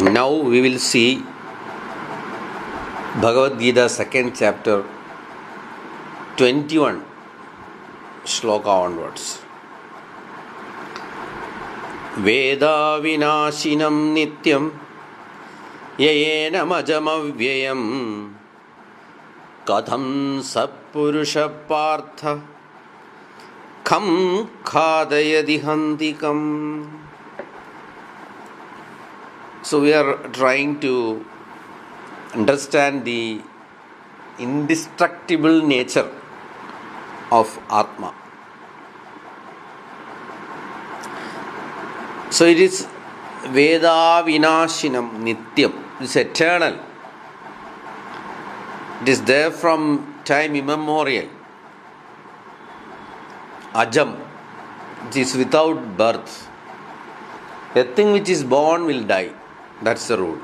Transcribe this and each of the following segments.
Now we will see Bhagavad Gita, 2nd chapter, 21 sloka onwards. Veda vinashinam nityam yayena majamavyayam katham sappurusha partha kham khadayadi hantikam. So we are trying to understand the indestructible nature of Atma. So it is Veda Vinashinam Nityam. It is eternal. It is there from time immemorial. Ajam. It is without birth. A thing which is born will die. That's the rule.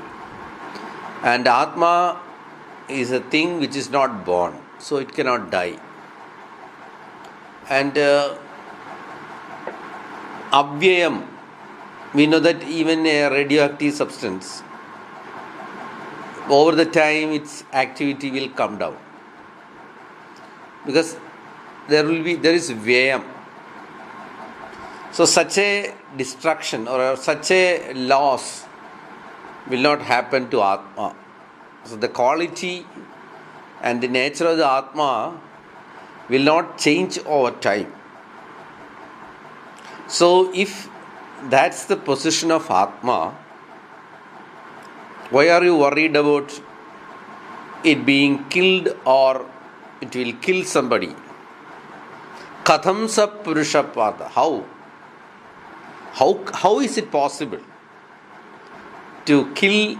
And Atma is a thing which is not born, so it cannot die. And Avyayam, we know that even a radioactive substance, over the time its activity will come down. Because there is Vyayam. So such a destruction or such a loss will not happen to Atma. So the quality and the nature of the Atma will not change over time. So if that's the position of Atma, why are you worried about it being killed or it will kill somebody? Katham sa purusha partha. How is it possible to kill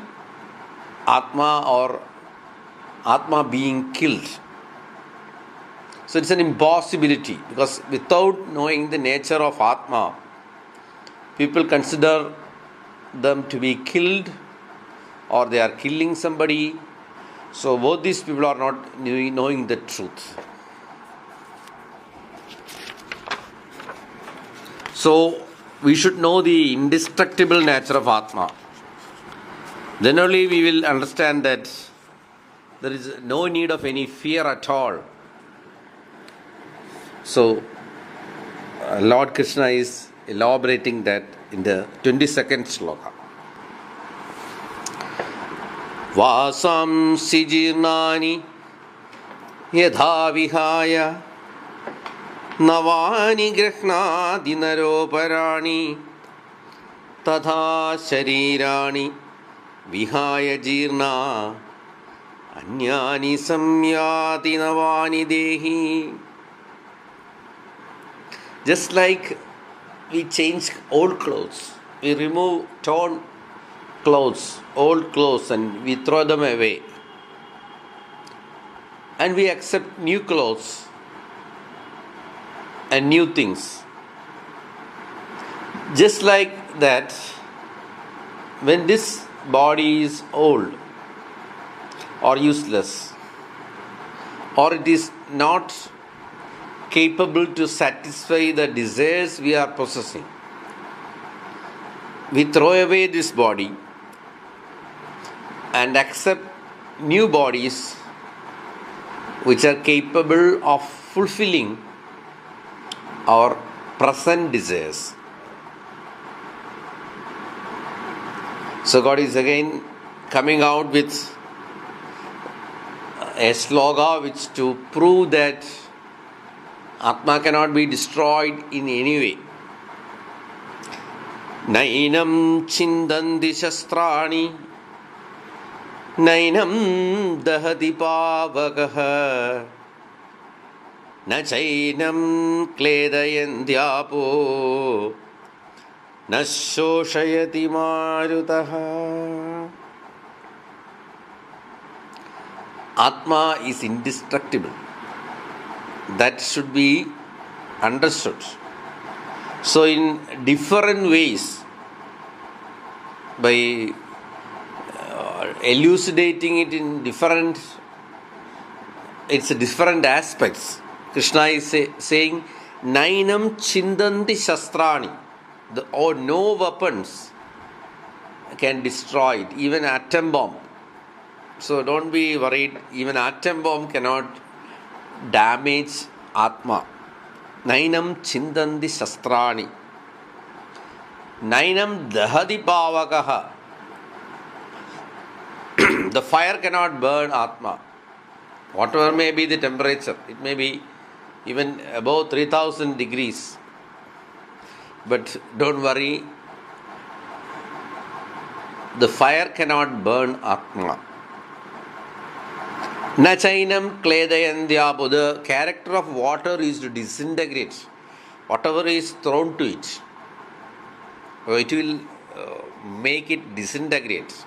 Atma or Atma being killed? So it's an impossibility, because without knowing the nature of Atma, people consider them to be killed or they are killing somebody. So both these people are not knowing the truth. So we should know the indestructible nature of Atma. Then only we will understand that there is no need of any fear at all. So Lord Krishna is elaborating that in the 22nd sloka. Vasam sijirnani yadha vihaya navani grihna dinaroparani tadha sharirani vihaya jirna anyani samyati navani dehi. Just like we change old clothes, we remove torn clothes, old clothes, and we throw them away, and we accept new clothes and new things. Just like that, when this body is old or useless, or it is not capable to satisfy the desires we are possessing, we throw away this body and accept new bodies which are capable of fulfilling our present desires. So God is again coming out with a sloka which to prove that Atma cannot be destroyed in any way. Nainam chindanti shastrani nainam dahati pavakaha na chainam kledayandyapo na shoshayati marutaha. Atma is indestructible. That should be understood. So in different ways, by elucidating it in different aspects, Krishna is saying, Nainam chindanti shastrani. No weapons can destroy it, even atom bomb. So don't be worried, even atom bomb cannot damage Atma. Nainam chindandi shastrani. Nainam dahadi pavakaha. The fire cannot burn Atma. Whatever may be the temperature, it may be even above 3000 degrees. But don't worry, the fire cannot burn Atma. Nachainam kledayandyapu. The character of water is to disintegrate. Whatever is thrown to it, it will make it disintegrate.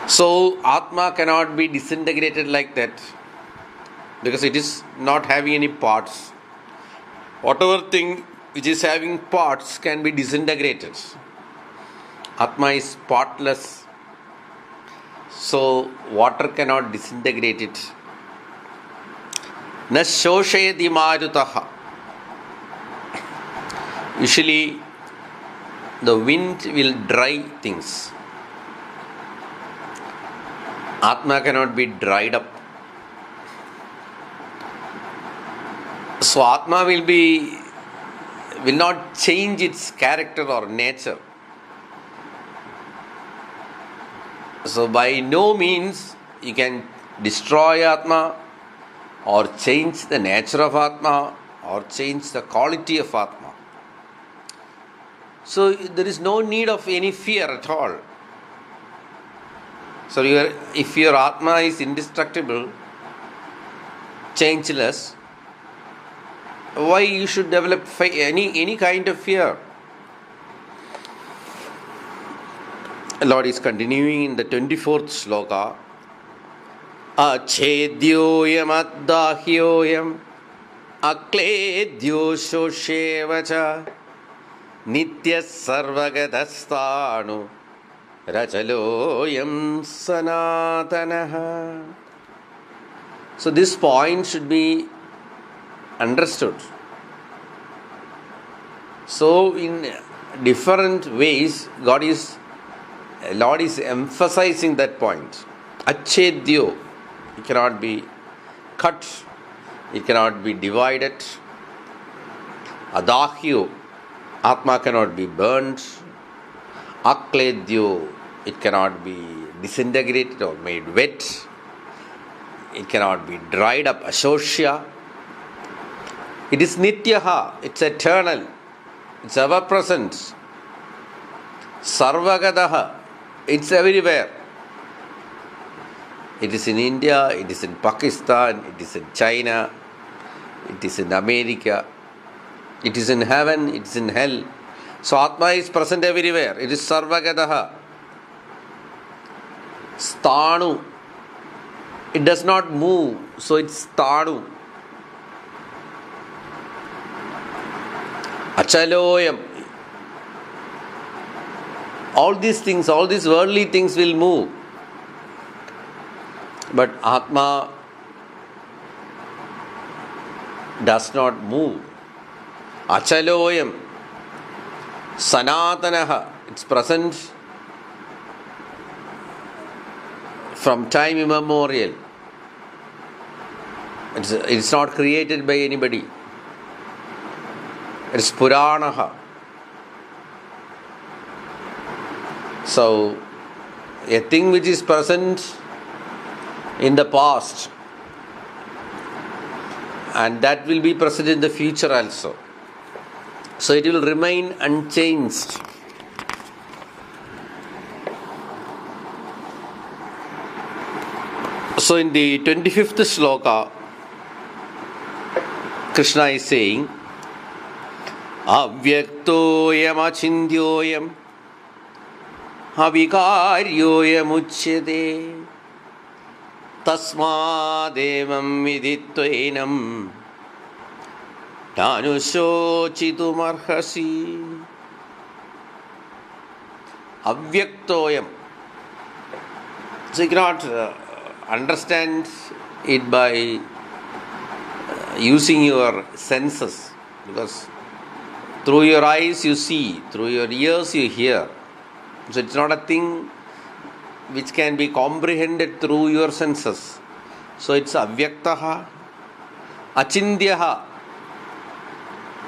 So Atma cannot be disintegrated like that, because it is not having any parts. Whatever thing which is having parts can be disintegrated. Atma is partless. So water cannot disintegrate it. Na shoshayati marutaha. Usually the wind will dry things. Atma cannot be dried up. So Atma will not change its character or nature. So by no means you can destroy Atma or change the nature of Atma or change the quality of Atma. So there is no need of any fear at all. So if your Atma is indestructible, changeless, why you should develop any kind of fear? The Lord is continuing in the 24th sloka. Achedyoyam addahyoyam akledyo shoshevacha nitya sarvagadastanu rachaloyam sanatanaha. So this point should be understood. So in different ways, Lord is emphasizing that point. Achedyo, it cannot be cut, it cannot be divided. Adahyo, Atma cannot be burnt. Akledyo, it cannot be disintegrated or made wet. It cannot be dried up. Ashosya, it is nityaha, it's eternal, it's ever present. Sarvagadaha, it's everywhere. It is in India, it is in Pakistan, it is in China, it is in America, it is in heaven, it is in hell. So Atma is present everywhere. It is Sarvagadaha. Sthanu, it does not move, so it's Sthanu. Achaloyam, all these things, all these worldly things will move. But Atma does not move. Achaloyam, Sanatanaha, it's present from time immemorial. It's not created by anybody. It's Puranaha. So, a thing which is present in the past, and that will be present in the future also. So it will remain unchanged. So in the 25th sloka, Krishna is saying, Avyaktoyam achindyoyam avikaryoyam uchyate tasmadevam viditvainam Tanushochitumarhasi. Avyaktoyam. So you cannot understand it by using your senses, because through your eyes you see, through your ears you hear, So it's not a thing which can be comprehended through your senses. So it's avyaktaha, achindyaha.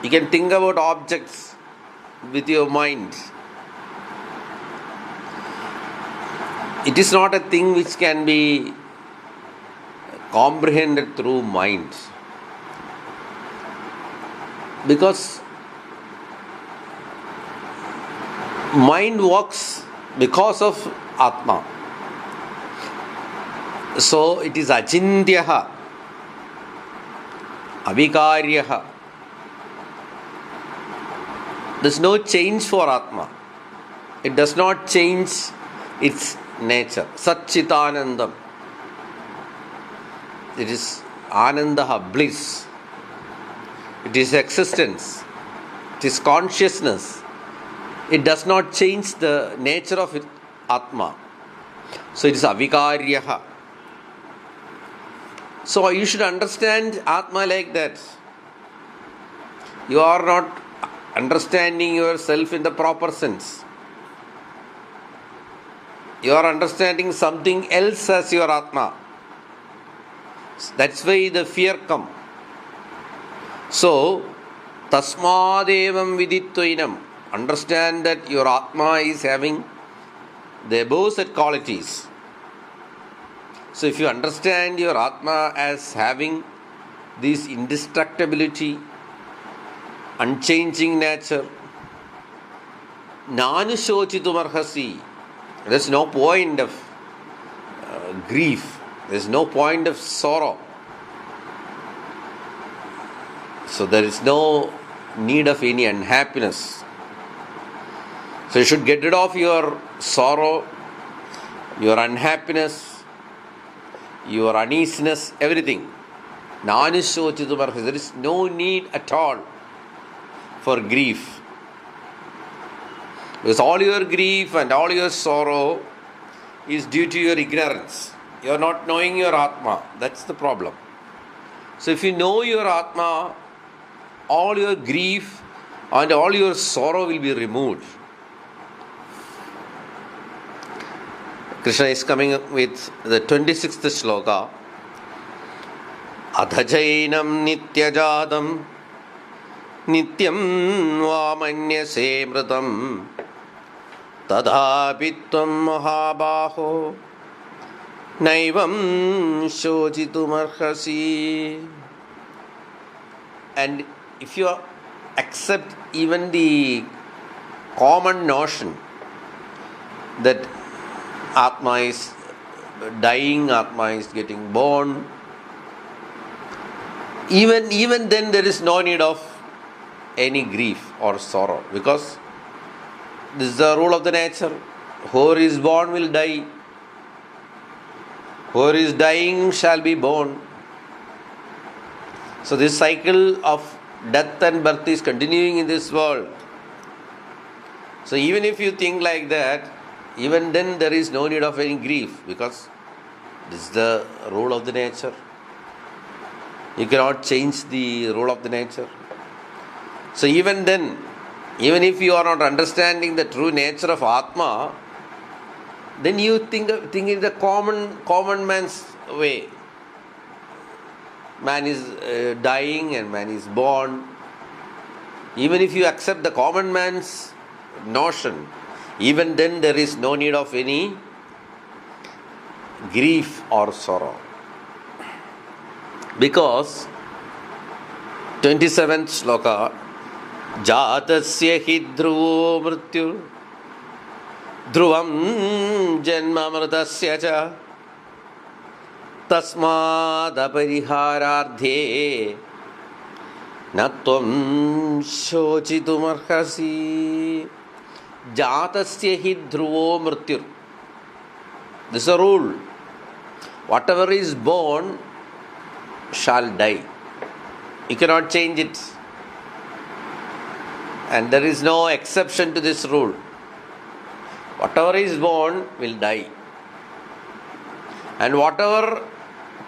You can think about objects with your mind. It is not a thing which can be comprehended through mind. Because mind works because of Atma. So it is achindyaha, avikaryaha. There is no change for Atma. It does not change its nature. Satchitanandam. It is anandaha, bliss. It is existence. It is consciousness. It does not change the nature of Atma. So it is avikaryaha. So you should understand Atma like that. You are not understanding yourself in the proper sense. You are understanding something else as your Atma. That's why the fear comes. So, tasmadevam viditvainam. Understand that your Atma is having the above said qualities. So if you understand your Atma as having this indestructibility, unchanging nature, nanushochitumarhasi, there's no point of grief, there's no point of sorrow. So there is no need of any unhappiness. So you should get rid of your sorrow, your unhappiness, your uneasiness, everything. Nanushochitumarhasi, there is no need at all for grief. Because all your grief and all your sorrow is due to your ignorance. You are not knowing your Atma. That's the problem. So if you know your Atma, all your grief and all your sorrow will be removed. Krishna is coming up with the 26th sloka. Adhajainam nityajadam nityam vamanyase mritam tadhapitvam mahabaho naivam shochitumarhasi. And if you accept even the common notion that Atma is dying, Atma is getting born, even then there is no need of any grief or sorrow, because this is the rule of the nature. Whoever is born will die. Whoever is dying shall be born. So this cycle of death and birth is continuing in this world. So even if you think like that, even then there is no need of any grief, because this is the rule of the nature. You cannot change the rule of the nature. So even then, even if you are not understanding the true nature of Atma, then you think in the common man's way. Man is dying and man is born. Even if you accept the common man's notion, even then there is no need of any grief or sorrow. Because 27th sloka, Jatasya hi dhruvo mrityu dhruvam janma mritasya cha tasmad apariharardhe na tvam shochitumarhasi. Jatasya hi dhruvo mrityu. This is a rule. Whatever is born shall die. You cannot change it. And there is no exception to this rule. Whatever is born will die. And whatever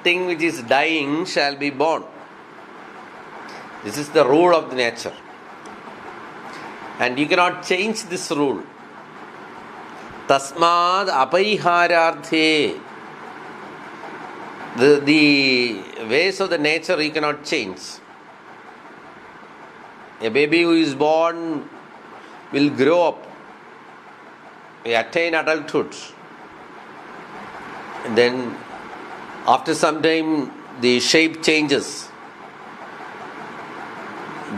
thing which is dying shall be born. This is the rule of the nature. And you cannot change this rule. Tasmad aparihararthe. The ways of the nature you cannot change. A baby who is born will grow up, will attain adulthood. And then after some time the shape changes.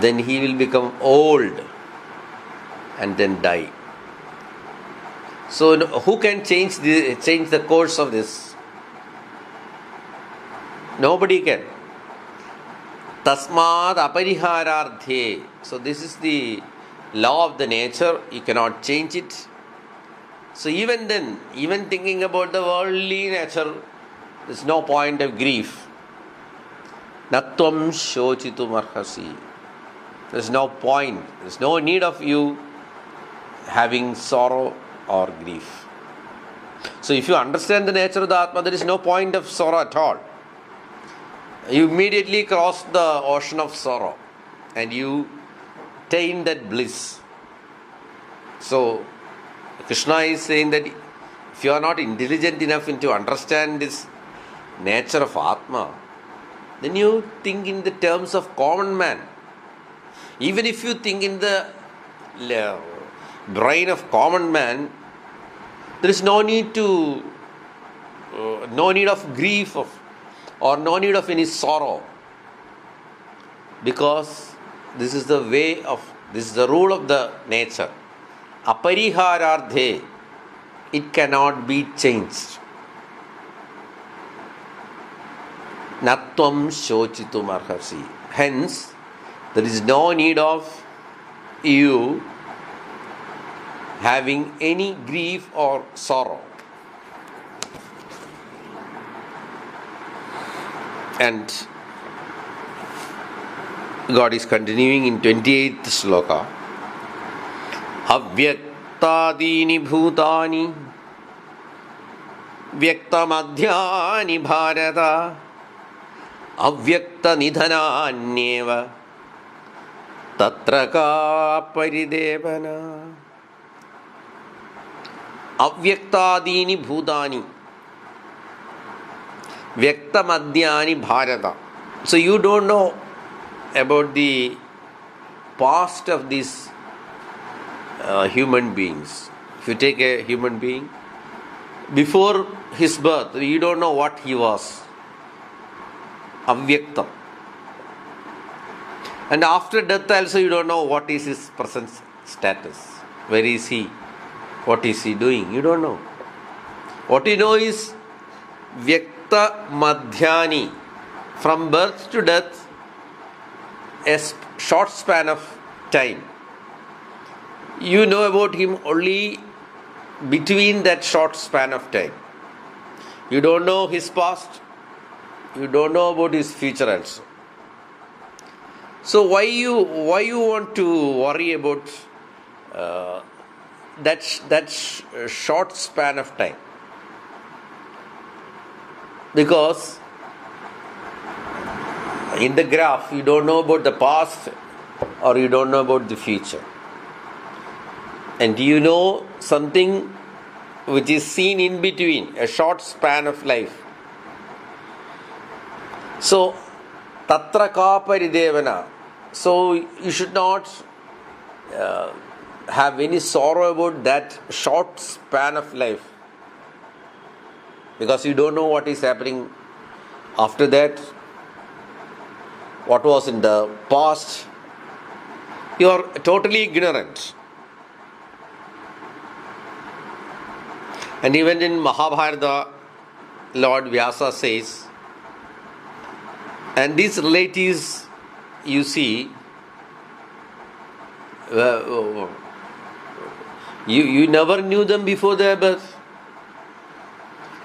Then he will become old and then die. So who can change the course of this? Nobody can. Tasmad aparihararthe. So this is the law of the nature. You cannot change it. So even then, even thinking about the worldly nature, there is no point of grief. Natvam shochitum arhasi. There is no point. There is no need of you having sorrow or grief. So if you understand the nature of the Atma, there is no point of sorrow at all. You immediately cross the ocean of sorrow and you attain that bliss. So Krishna is saying that if you are not intelligent enough to understand this nature of Atma, then you think in the terms of common man. Even if you think in the brain of common man, there is no need of grief or no need of any sorrow, because this is the rule of the nature. Aparihararthe, it cannot be changed. Natvam shochitum arhasi. Hence, there is no need of you having any grief or sorrow. And God is continuing in 28th sloka. Avyaktadini bhutani vyaktamadhyani bharata avyakta nidhananyeva tatra ka paridevana. Avyaktadini bhutani vyaktamadhyani bharata. So you don't know about the past of these human beings. If you take a human being, before his birth, you don't know what he was. Avyaktam. And after death also, you don't know what is his present status. Where is he? What is he doing? You don't know. What you know is Vyakta Madhyani. From birth to death, a short span of time. You know about him only between that short span of time. You don't know his past. You don't know about his future also. So why you want to worry about that short span of time? Because in the graph you don't know about the past or you don't know about the future. And you know something which is seen in between, a short span of life. So, tatra ka paridevana. So, you should not have any sorrow about that short span of life. Because you don't know what is happening after that, what was in the past. You are totally ignorant. And even in Mahabharata, Lord Vyasa says, and these relatives, you see, you never knew them before their birth,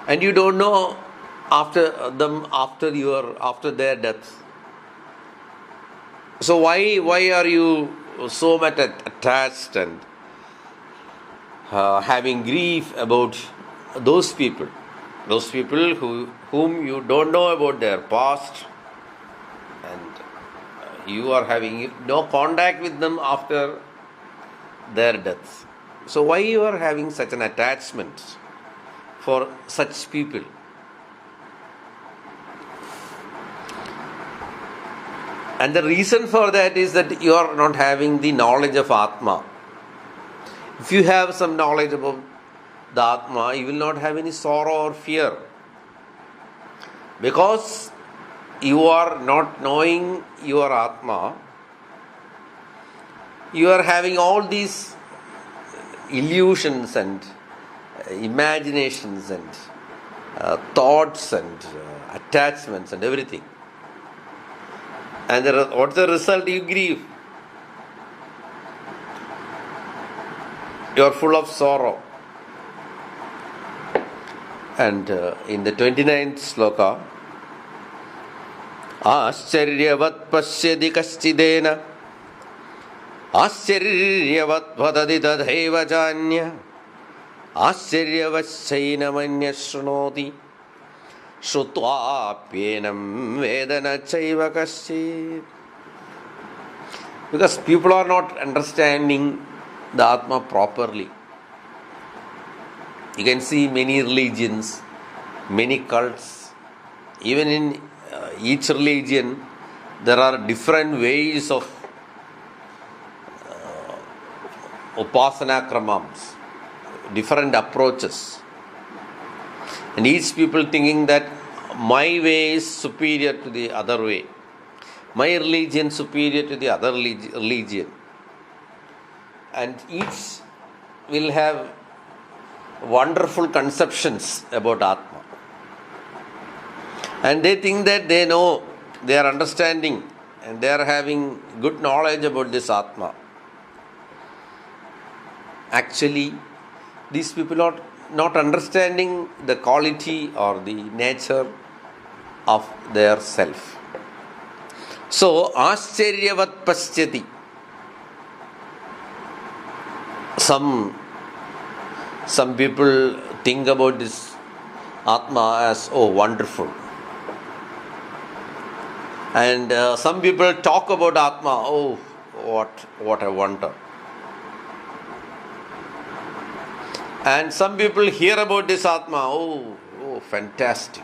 and you don't know after their death. So why are you so much attached and having grief about those people whom you don't know about their past, and you are having no contact with them after their death? So why you are having such an attachment for such people? And the reason for that is that you are not having the knowledge of Atma. If you have some knowledge about the Atma, you will not have any sorrow or fear. Because you are not knowing your Atma, you are having all these illusions and imaginations and thoughts and attachments and everything. And what's the result? You grieve. You are full of sorrow. And in the 29th sloka, Ascharyavat pashyadi kaschidena Ascharyavat vadadi tadheva janya Ascharyavat manya shrunoti Shrutvaapyenam vedana chaiva kaschid. Because people are not understanding the Atma properly. You can see many religions, many cults. Even in each religion, there are different ways of upasana kramams, different approaches. And each people thinking that my way is superior to the other way. My religion superior to the other religion. And each will have wonderful conceptions about Atma. And they think that they know, they are understanding, and they are having good knowledge about this Atma. Actually, these people are not understanding the quality or the nature of their self. So, Ascharyavat paschati. Some people think about this Atma as, oh, wonderful. And some people talk about Atma, oh, what a wonder. And some people hear about this Atma, oh, fantastic.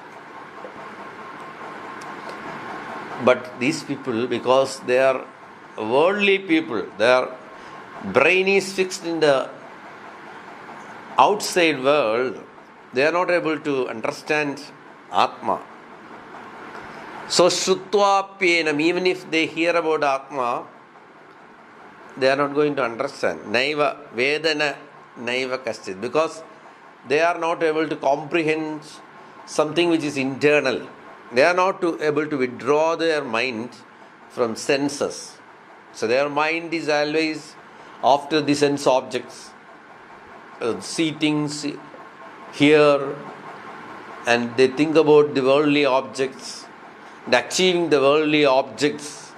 But these people, because they are worldly people, their brain is fixed in the outside world, they are not able to understand Atma. So, Shrutvaapyenam, even if they hear about Atma, they are not going to understand. Naiva, Vedana, Naiva Kaschid. Because they are not able to comprehend something which is internal. They are not able to withdraw their mind from senses. So, their mind is always after the sense objects. See things, hear, and they think about the worldly objects, and achieving the worldly objects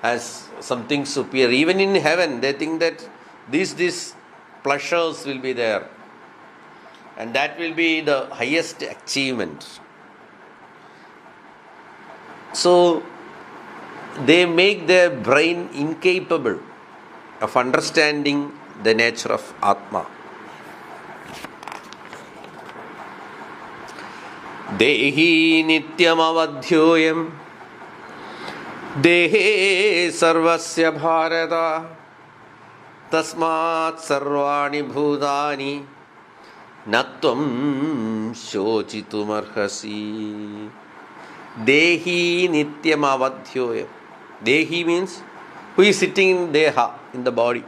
as something superior. Even in heaven, they think that these pleasures will be there, and that will be the highest achievement. So, they make their brain incapable of understanding the nature of Atma. Dehi nityam avadhyoyam Dehe sarvasya bharata Tasmat sarvani bhutani Natvam shochitum arhasi. Dehi nityam avadhyoyam. Dehi means who is sitting in Deha, in the body.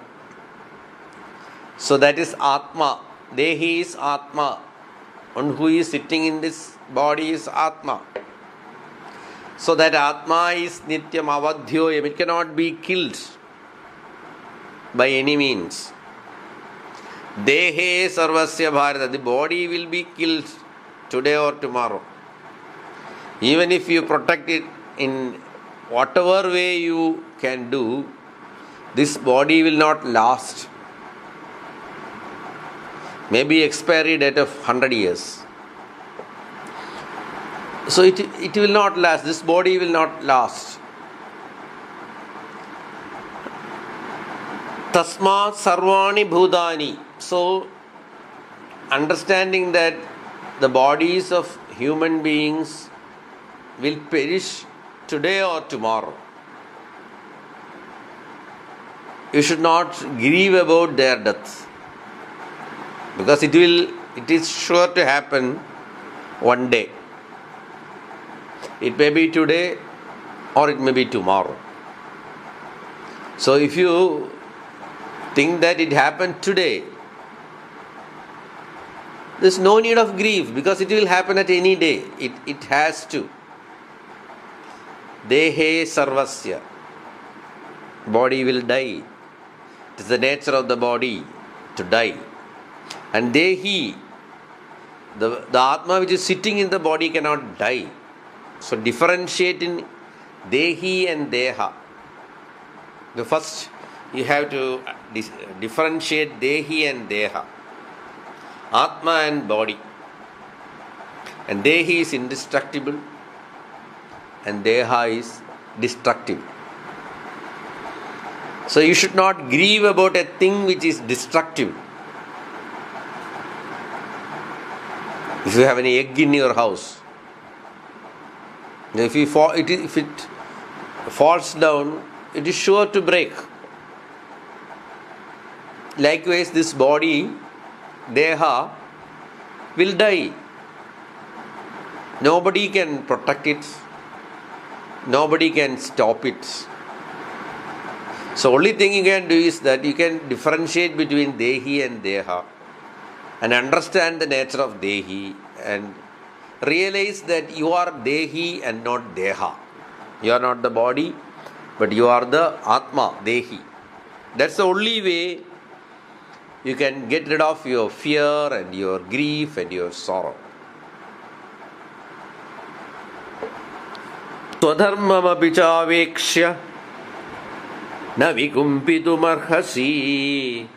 So that is Atma. Dehi is Atma. And who is sitting in this body is Atma. So that Atma is Nityam Avadhyoyam. It cannot be killed by any means. Dehe Sarvasya Bharata. The body will be killed today or tomorrow. Even if you protect it in whatever way you can do, this body will not last. Maybe expiry date of 100 years. So it will not last. This body will not last. Tasmat sarvani bhutani. So, understanding that the bodies of human beings will perish today or tomorrow, you should not grieve about their death, because it is sure to happen one day. It may be today or it may be tomorrow. So if you think that it happened today, there's no need of grief, because it will happen at any day. It has to. Dehe sarvasya. Body will die. It is the nature of the body to die. And Dehi, the Atma which is sitting in the body cannot die. So differentiate in Dehi and Deha. The first you have to differentiate Dehi and Deha. Atma and body. And Dehi is indestructible and Deha is destructible. So you should not grieve about a thing which is destructive. If you have an egg in your house, if it falls down, it is sure to break. Likewise, this body, Deha, will die. Nobody can protect it. Nobody can stop it. So only thing you can do is that you can differentiate between Dehi and Deha and understand the nature of Dehi and realize that you are Dehi and not Deha. You are not the body, but you are the Atma, Dehi. That's the only way you can get rid of your fear and your grief and your sorrow. Swadharmamapi chavekshya na vikumpitum-arhasi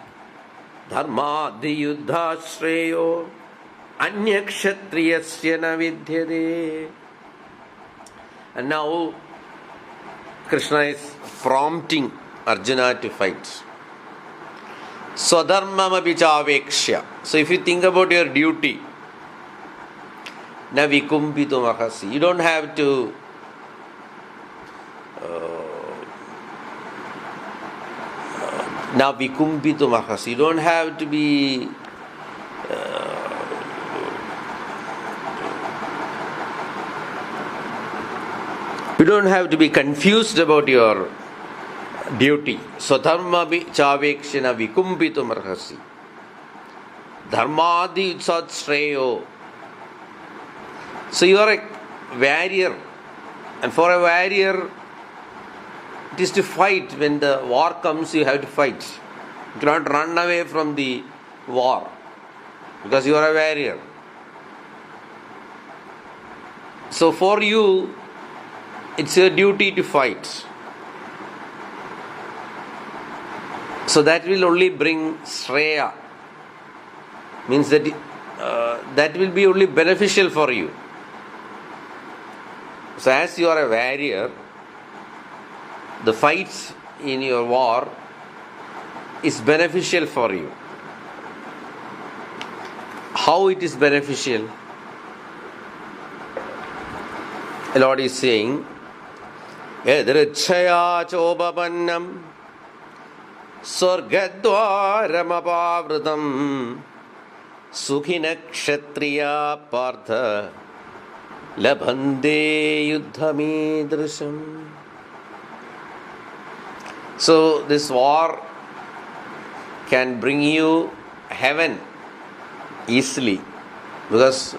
dharmadhi yuddha shreyo anyakshatriyasya na vidyate. And now Krishna is prompting Arjuna to fight. Swadharmamapi chavekshya. So if you think about your duty, na vikumpitum-arhasi, you don't have to now vikumpitum-arhasi. You don't have to be you don't have to be confused about your duty. Swadharmamapi chavekshya vikumpitum-arhasi dharmadi utsat shreyo. So you are a warrior, and for a warrior it is to fight. When the war comes, you have to fight. You cannot run away from the war because you are a warrior. So for you, it's your duty to fight. So that will only bring Shreya. Means that that will be only beneficial for you. So as you are a warrior, the fights in your war is beneficial for you. How it is beneficial? The Lord is saying, Yadrichaya chobapannam swargadvaramapavrutam sukhina kshatriya partha labhande yuddhamidrisham. So this war can bring you heaven easily, because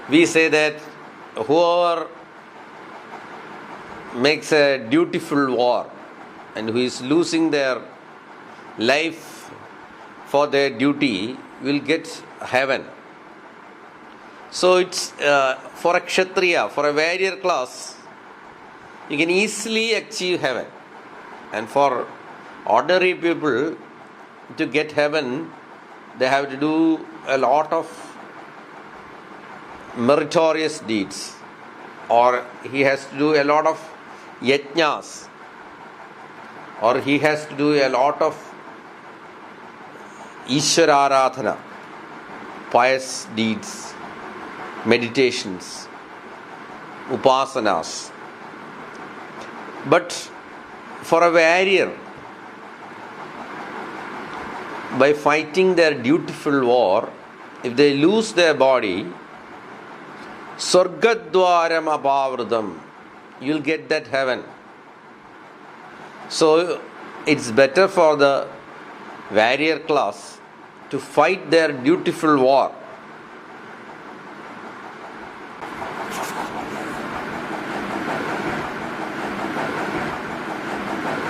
we say that whoever makes a dutiful war and who is losing their life for their duty will get heaven. So it's for a kshatriya, for a warrior class, you can easily achieve heaven. And for ordinary people to get heaven, they have to do a lot of meritorious deeds, or he has to do a lot of yajnas, or he has to do a lot of Ishvararadhana, pious deeds, meditations, upasanas. But for a warrior, by fighting their dutiful war, if they lose their body, Swargadwaram Abhavridam, you'll get that heaven. So it's better for the warrior class to fight their dutiful war